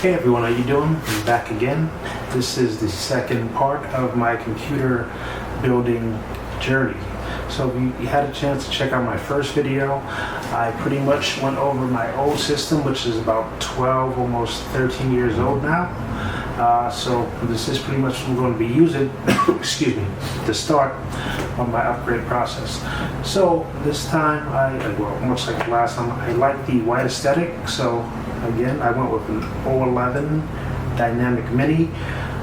Hey everyone, how you doing? I'm back again. This is the second part of my computer building journey. So if you had a chance to check out my first video, I pretty much went over my old system, which is about 12, almost 13 years old now. So this is pretty much what I'm going to be using, excuse me, to start on my upgrade process. So this time, much like last time, I like the white aesthetic. So again, I went with an 011 Dynamic Mini.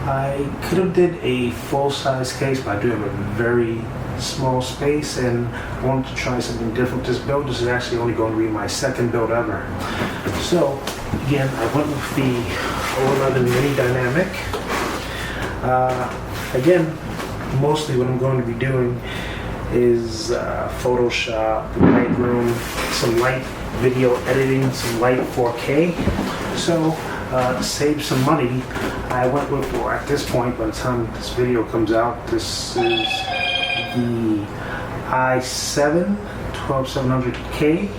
I could have did a full-size case, but I do have a very small space and I wanted to try something different with this build. This is actually only going to be my second build ever. So again, I went with the 011 Mini Dynamic. Again, mostly what I'm going to be doing is Photoshop, Lightroom, some light video editing, some light 4K. So to save some money, I went with, well, at this point, by the time this video comes out, this is the i7 12700K.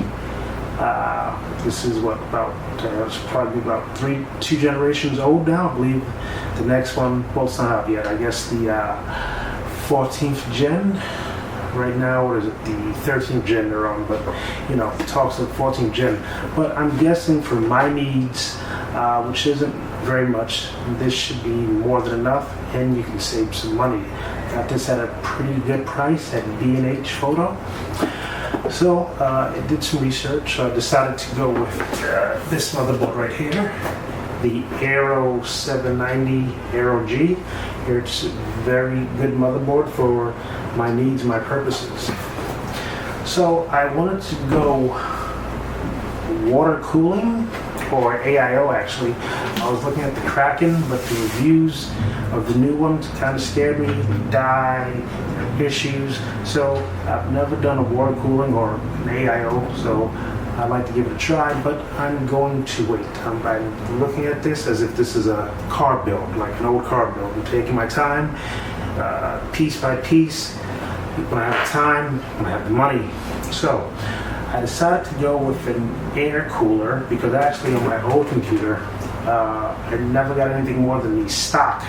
This is what, about it's probably about two generations old now. I believe the next one, well, it's not out yet. I guess the 14th gen. Right now, what is it, the 13th gen they're on, but you know, talks of 14th gen. But I'm guessing for my needs, which isn't very much, this should be more than enough, and you can save some money. Got this at a pretty good price at B&H Photo. So I did some research. So I decided to go with this motherboard right here, the Aero 790 Aero G. It's a very good motherboard for my needs, my purposes. So I wanted to go water cooling, or AIO actually. I was looking at the Kraken, but the reviews of the new ones kind of scared me. Die, issues. So I've never done a water cooling or an AIO, so I'd like to give it a try, but I'm going to wait. I'm looking at this as if this is a car build, like an old car build. I'm taking my time, piece by piece. When I have time, when I have the money. So I decided to go with an air cooler because actually on my old computer, I never got anything more than the stock.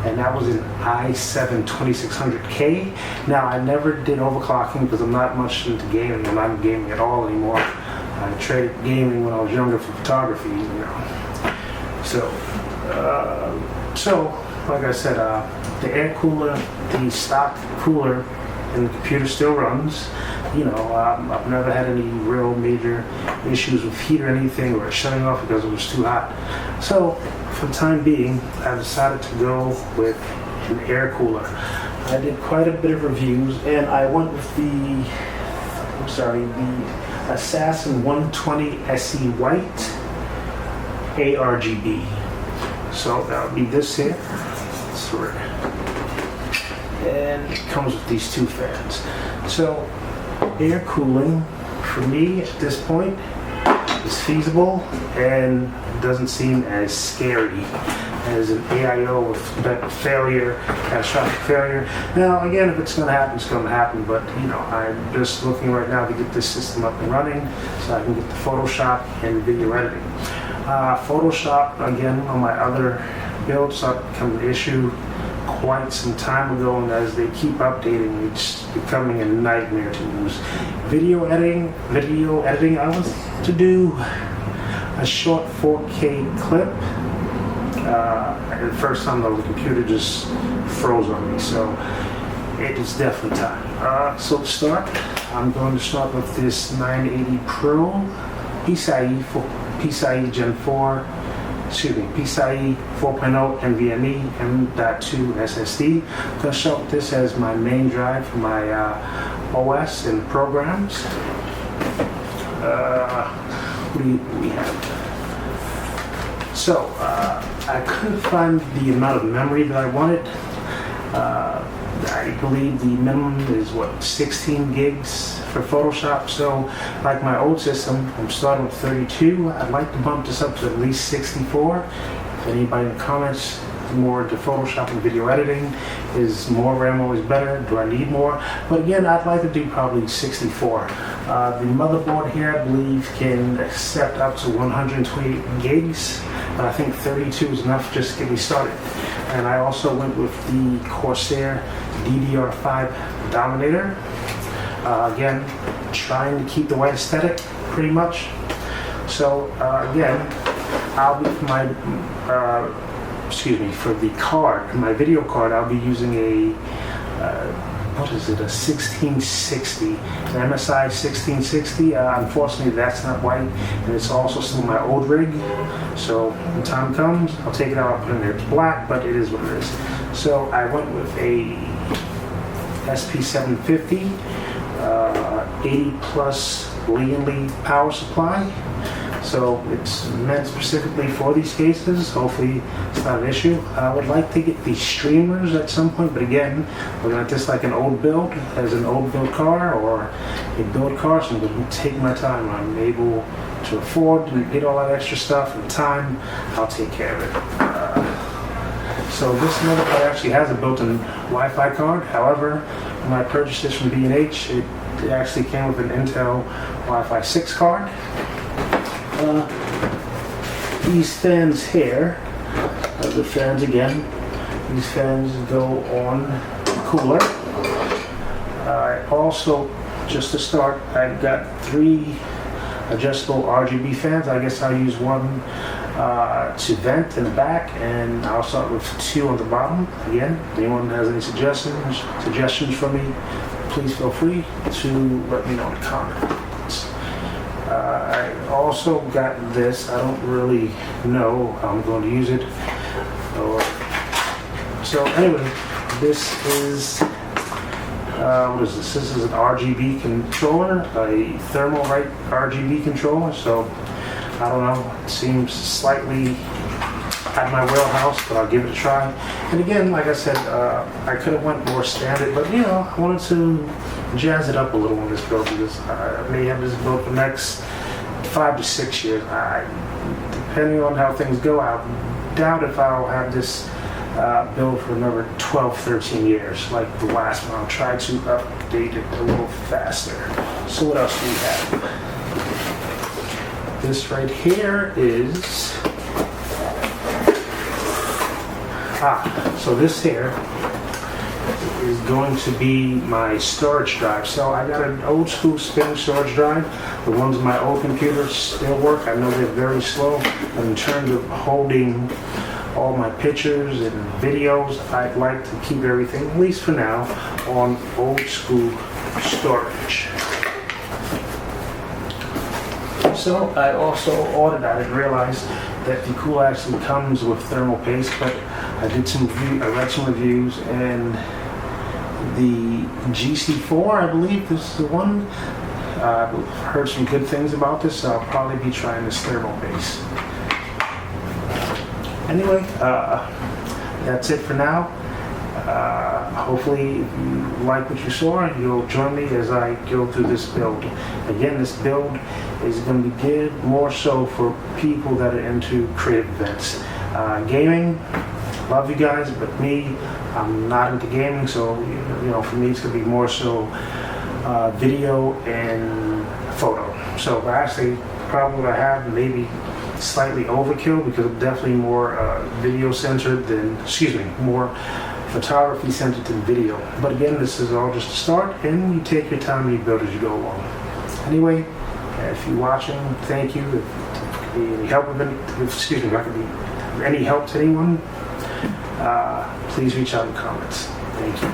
And that was an i7 2600K. Now, I never did overclocking because I'm not much into gaming. I'm not gaming at all anymore. I traded gaming when I was younger for photography, you know. So like I said, the air cooler, the stock cooler, and the computer still runs. You know, I've never had any real major issues with heat or anything, or shutting off because it was too hot. So, for the time being, I decided to go with an air cooler. I did quite a bit of reviews, and I went with the Assassin 120 SE White ARGB. So that would be this here. And it comes with these two fans. So air cooling for me at this point is feasible and doesn't seem as scary as an AIO with failure, catastrophic failure. Now again, if it's going to happen, it's going to happen, but you know, I'm just looking right now to get this system up and running so I can get the Photoshop and video editing. Photoshop, again, on my other builds, started becoming an issue quite some time ago, and as they keep updating, it's becoming a nightmare to use. Video editing, I was to do a short 4K clip. The first time though, the computer just froze on me, so it is definitely time. So to start, I'm going to start with this 980 Pro PCIe Gen 4. PCIe 4.0 NVMe M.2 SSD. I'm going to show this as my main drive for my OS and programs. What do we have? So I couldn't find the amount of memory that I wanted. I believe the minimum is 16 gigs for Photoshop. So like my old system, I'm starting with 32. I'd like to bump this up to at least 64. If anybody in the comments more into Photoshop and video editing. Is more RAM always better? Do I need more? But again, I'd like to do probably 64. The motherboard here, I believe, can accept up to 128 gigs, but I think 32 is enough just to get me started. And I also went with the Corsair DDR5 Dominator. Again, trying to keep the white aesthetic pretty much. So again, I'll be for the card, my video card, I'll be using a what is it, a 1660, an MSI 1660. Unfortunately, that's not white, and it's also still my old rig. So when time comes, I'll take it out, I'll put it in there. It's black, but it is what it is. So I went with a SP750, 80 plus Li power supply. So it's meant specifically for these cases. Hopefully it's not an issue. I would like to get the streamers at some point, but again, looking at this like an old build, as an old build car or a build car, so I'm going to take my time. I'm able to afford to get all that extra stuff and time. I'll take care of it. So this motherfucker actually has a built-in Wi-Fi card. However, when I purchased this from B&H, it actually came with an Intel Wi-Fi 6 card. These fans here, the fans again, these fans go on the cooler. Also, just to start, I've got 3 adjustable RGB fans. I guess I'll use one to vent in the back, and I'll start with 2 on the bottom. Again, if anyone has any suggestions for me, please feel free to let me know in the comments. I also got this. I don't really know how I'm going to use it. So anyway, this is, what is this? This is an RGB controller, a Thermalright RGB controller. So I don't know, it seems slightly out of my wheelhouse, but I'll give it a try. And again, like I said, I could have went more standard, but you know, I wanted to jazz it up a little on this build, because I may have this build for the next 5 to 6 years. Depending on how things go, I doubt if I'll have this build for another 12, 13 years like the last one. I'll try to update it a little faster. So what else do we have? This right here is, so this here is going to be my storage drive. So I got an old school spinning storage drive. The ones in my old computer still work. I know they're very slow, but in terms of holding all my pictures and videos, I'd like to keep everything, at least for now, on old school storage. So I also ordered, I didn't realize that the cooler actually comes with thermal paste, but I read some reviews, and the GC4, I believe this is the one. I've heard some good things about this, so I'll probably be trying this thermal base. Anyway, that's it for now. Hopefully, if you like what you saw, you'll join me as I go through this build. Again, this build is going to be geared more so for people that are into creative events. Gaming, love you guys, but me, I'm not into gaming, so you know, for me it's going to be more so video and photo. So actually, probably what I have maybe slightly overkill, because I'm definitely more video centered than, more photography centered than video. But again, this is all just a start, and you take your time and you build as you go along. Anyway, if you're watching, thank you. If any help with if I could be any help to anyone, please reach out in the comments. Thank you.